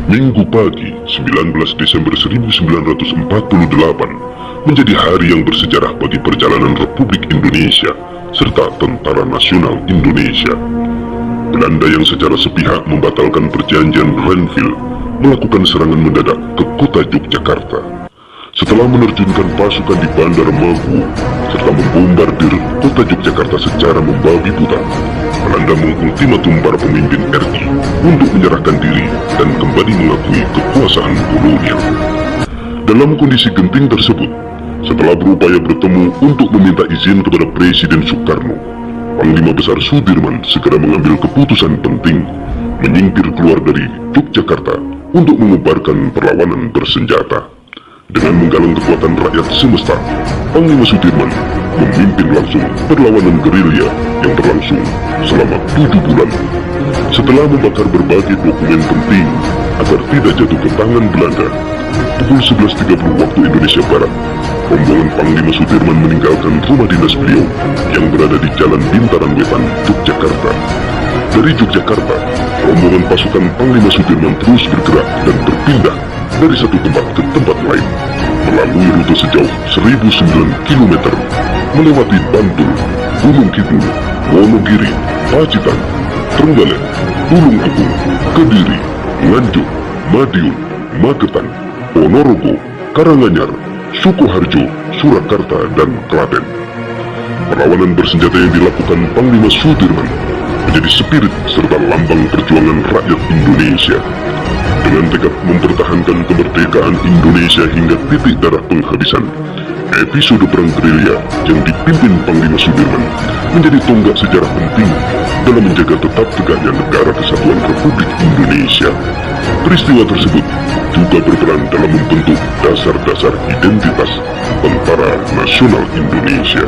Minggu pagi, 19 Desember 1948, menjadi hari yang bersejarah bagi perjalanan Republik Indonesia serta Tentara Nasional Indonesia. Belanda yang secara sepihak membatalkan perjanjian Renville melakukan serangan mendadak ke kota Yogyakarta. Setelah menerjunkan pasukan di Bandar Magu serta membombardir kota Yogyakarta secara membabi buta, Belanda mengultimatum para pemimpin RI untuk menyerahkan diri dan kembali mengakui kekuasaan kolonial. Dalam kondisi genting tersebut, setelah berupaya bertemu untuk meminta izin kepada Presiden Soekarno, Panglima Besar Sudirman segera mengambil keputusan penting menyingkir keluar dari Yogyakarta untuk mengubarkan perlawanan bersenjata. Dengan menggalang kekuatan rakyat semesta, Panglima Sudirman memimpin langsung perlawanan gerilya yang berlangsung selama 7 bulan. Setelah membakar berbagai dokumen penting agar tidak jatuh ke tangan Belanda, pukul 11.30 waktu Indonesia Barat, rombongan Panglima Sudirman meninggalkan rumah dinas beliau yang berada di Jalan Bintaran Wetan, Yogyakarta. Dari Yogyakarta, rombongan pasukan Panglima Sudirman terus bergerak dan berpindah dari satu tempat ke tempat lain, melalui rute sejauh 1009 km, melewati Bantul, Gunung Kidul, Wonogiri, Pacitan, Trenggalek, Tulung Agung, Kediri, Nganjuk, Madiun, Magetan, Ponorogo, Karanganyar, Sukoharjo, Surakarta, dan Klaten. Perlawanan bersenjata yang dilakukan Panglima Sudirman menjadi spirit serta lambang perjuangan rakyat Indonesia. Dengan tekad mempertahankan kemerdekaan Indonesia hingga titik darah penghabisan, episode perang gerilya yang dipimpin Panglima Sudirman menjadi tonggak sejarah penting dalam menjaga tetap tegaknya negara kesatuan Republik Indonesia. Peristiwa tersebut juga berperan dalam membentuk dasar-dasar identitas Tentara Nasional Indonesia.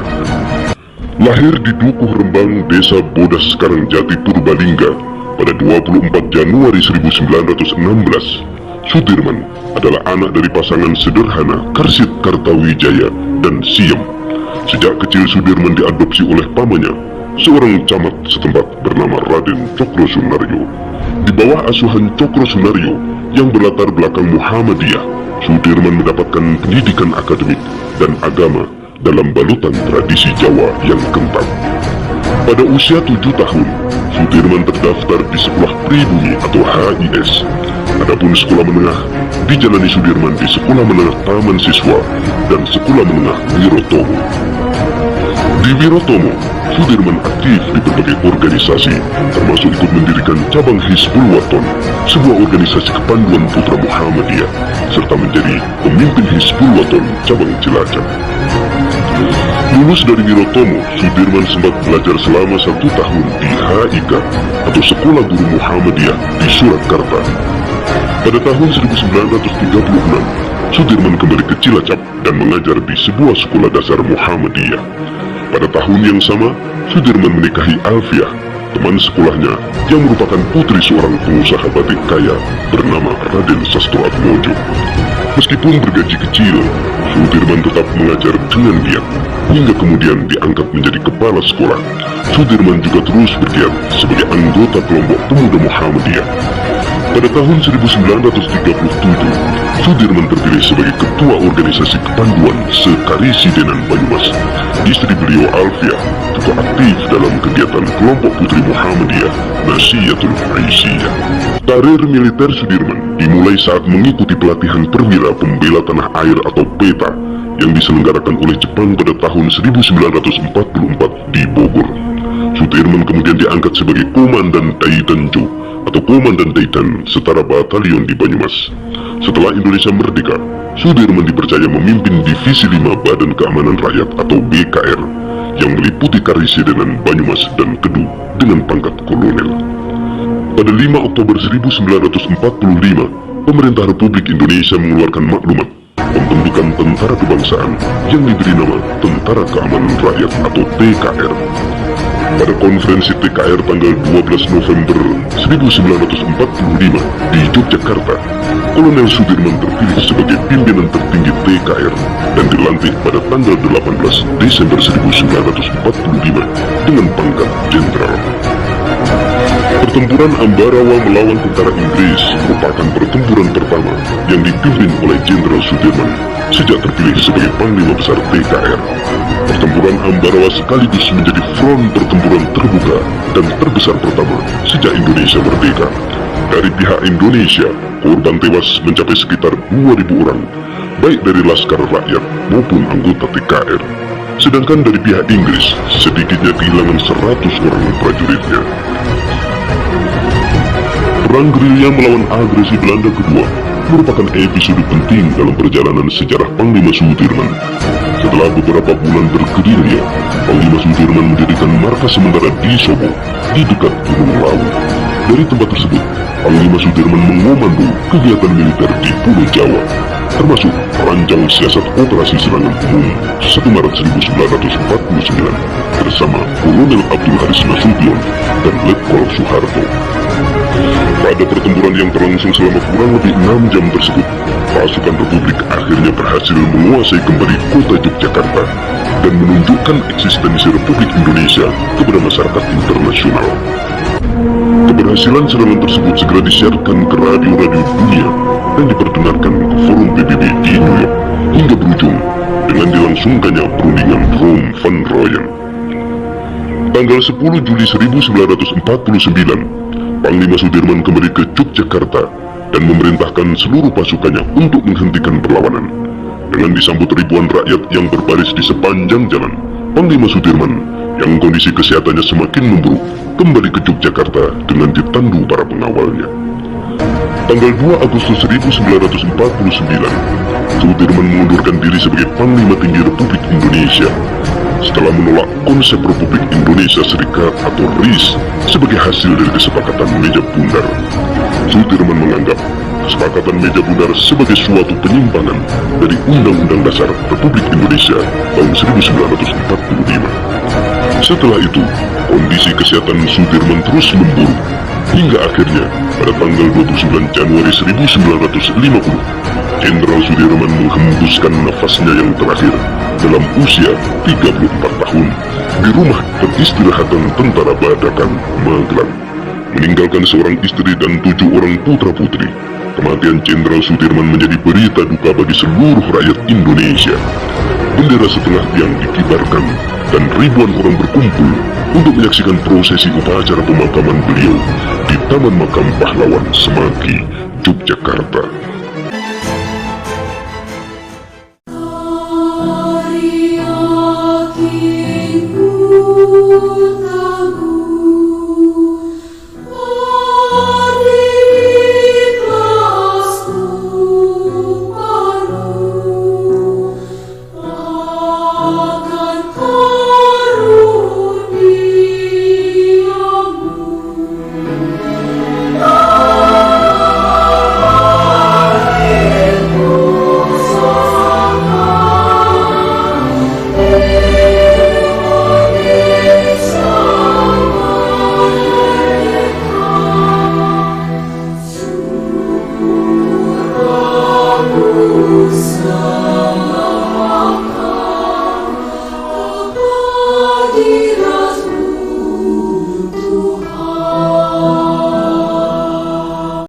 Lahir di Dukuh Rembang, Desa Bodas Karangjati, Purbalingga, pada 24 Januari 1916, Sudirman adalah anak dari pasangan sederhana Karsit Kartawijaya dan Siem. Sejak kecil Sudirman diadopsi oleh pamannya, seorang camat setempat bernama Raden Cokro Sunaryo. Di bawah asuhan Cokro Sunaryo yang berlatar belakang Muhammadiyah, Sudirman mendapatkan pendidikan akademik dan agama dalam balutan tradisi Jawa yang kental. Pada usia 7 tahun, Sudirman terdaftar di Sekolah Pribumi atau HIS. Adapun sekolah menengah dijalani Sudirman di Sekolah Menengah Taman Siswa dan Sekolah Menengah Wirotomo. Di Wirotomo, Sudirman aktif di berbagai organisasi, termasuk ikut mendirikan cabang Hizbul Waton, sebuah organisasi kepanduan putra Muhammadiyah, serta menjadi pemimpin Hizbul Waton cabang Cilacap. Lulus dari Wirotomo, Sudirman sempat belajar selama 1 tahun di HIK atau Sekolah Guru Muhammadiyah di Surakarta. Pada tahun 1936, Sudirman kembali ke Cilacap dan mengajar di sebuah sekolah dasar Muhammadiyah. Pada tahun yang sama, Sudirman menikahi Alfiah, teman sekolahnya yang merupakan putri seorang pengusaha batik kaya bernama Raden Sastroatmojo. Meskipun bergaji kecil, Sudirman tetap mengajar dengan giat, hingga kemudian diangkat menjadi kepala sekolah. Sudirman juga terus bergiat sebagai anggota kelompok pemuda Muhammadiyah. Pada tahun 1937, Sudirman terpilih sebagai ketua organisasi kepanduan Sekarisidenan Banyumas. Istri beliau Alfiah juga aktif dalam kegiatan kelompok putri Muhammadiyah Nasiyatul Aisyah. Karir militer Sudirman dimulai saat mengikuti pelatihan perwira pembela tanah air atau PETA yang diselenggarakan oleh Jepang pada tahun 1944 di Bogor. Sudirman kemudian diangkat sebagai Komandan Daidanjo atau Komandan Daidan setara batalion di Banyumas. Setelah Indonesia merdeka, Sudirman dipercaya memimpin Divisi 5 Badan Keamanan Rakyat atau BKR yang meliputi Karisidenan Banyumas dan Kedu dengan pangkat kolonel. Pada 5 Oktober 1945, pemerintah Republik Indonesia mengeluarkan maklumat pembentukan tentara kebangsaan yang diberi nama Tentara Keamanan Rakyat atau TKR. Pada konferensi TKR tanggal 12 November 1945 di Yogyakarta, Kolonel Sudirman terpilih sebagai pimpinan tertinggi TKR dan dilantik pada tanggal 18 Desember 1945 dengan pangkat jenderal. Pertempuran Ambarawa melawan tentara Inggris merupakan pertempuran dipimpin oleh Jenderal Sudirman sejak terpilih sebagai Panglima Besar TKR. Pertempuran Ambarawa sekaligus menjadi front pertempuran terbuka dan terbesar pertama sejak Indonesia merdeka. Dari pihak Indonesia, korban tewas mencapai sekitar 2.000 orang, baik dari Laskar Rakyat maupun anggota TKR. Sedangkan dari pihak Inggris, sedikitnya kehilangan 100 orang prajuritnya. Perang gerilya melawan agresi Belanda kedua merupakan episode penting dalam perjalanan sejarah Panglima Sudirman. Setelah beberapa bulan bergerilya, Panglima Sudirman mendirikan markas sementara di Sobo, di dekat Gunung Lawu. Dari tempat tersebut, Panglima Sudirman mengomando kegiatan militer di Pulau Jawa, termasuk merancang siasat operasi serangan umum 1 Maret 1949 bersama Kolonel Abdul Haris Nasution dan Letkol Soeharto. Pada pertempuran yang berlangsung selama kurang lebih 6 jam tersebut, pasukan Republik akhirnya berhasil menguasai kembali kota Yogyakarta dan menunjukkan eksistensi Republik Indonesia kepada masyarakat internasional. Keberhasilan serangan tersebut segera disiarkan ke radio-radio dunia dan diperdengarkan ke forum PBB di New York hingga berujung dengan dilangsungkannya perundingan Rome Van Royen. Tanggal 10 Juli 1949, Panglima Sudirman kembali ke Yogyakarta dan memerintahkan seluruh pasukannya untuk menghentikan perlawanan. Dengan disambut ribuan rakyat yang berbaris di sepanjang jalan, Panglima Sudirman yang kondisi kesehatannya semakin memburuk kembali ke Yogyakarta dengan ditandu para pengawalnya. Tanggal 2 Agustus 1949, Sudirman mengundurkan diri sebagai Panglima Tinggi Republik Indonesia setelah menolak konsep Republik Indonesia Serikat atau RIS sebagai hasil dari kesepakatan meja bundar. Sudirman menganggap kesepakatan meja bundar sebagai suatu penyimpangan dari Undang-Undang Dasar Republik Indonesia tahun 1945. Setelah itu, kondisi kesehatan Sudirman terus memburuk hingga akhirnya pada tanggal 29 Januari 1950, Jenderal Sudirman menghembuskan nafasnya yang terakhir dalam usia 34 tahun di rumah peristirahatan Tentara Baadakan, Magelang, meninggalkan seorang istri dan 7 orang putra-putri. Kematian Jenderal Sudirman menjadi berita duka bagi seluruh rakyat Indonesia. Bendera setengah tiang dikibarkan dan ribuan orang berkumpul untuk menyaksikan prosesi upacara pemakaman beliau di Taman Makam Pahlawan Semanggi, Yogyakarta.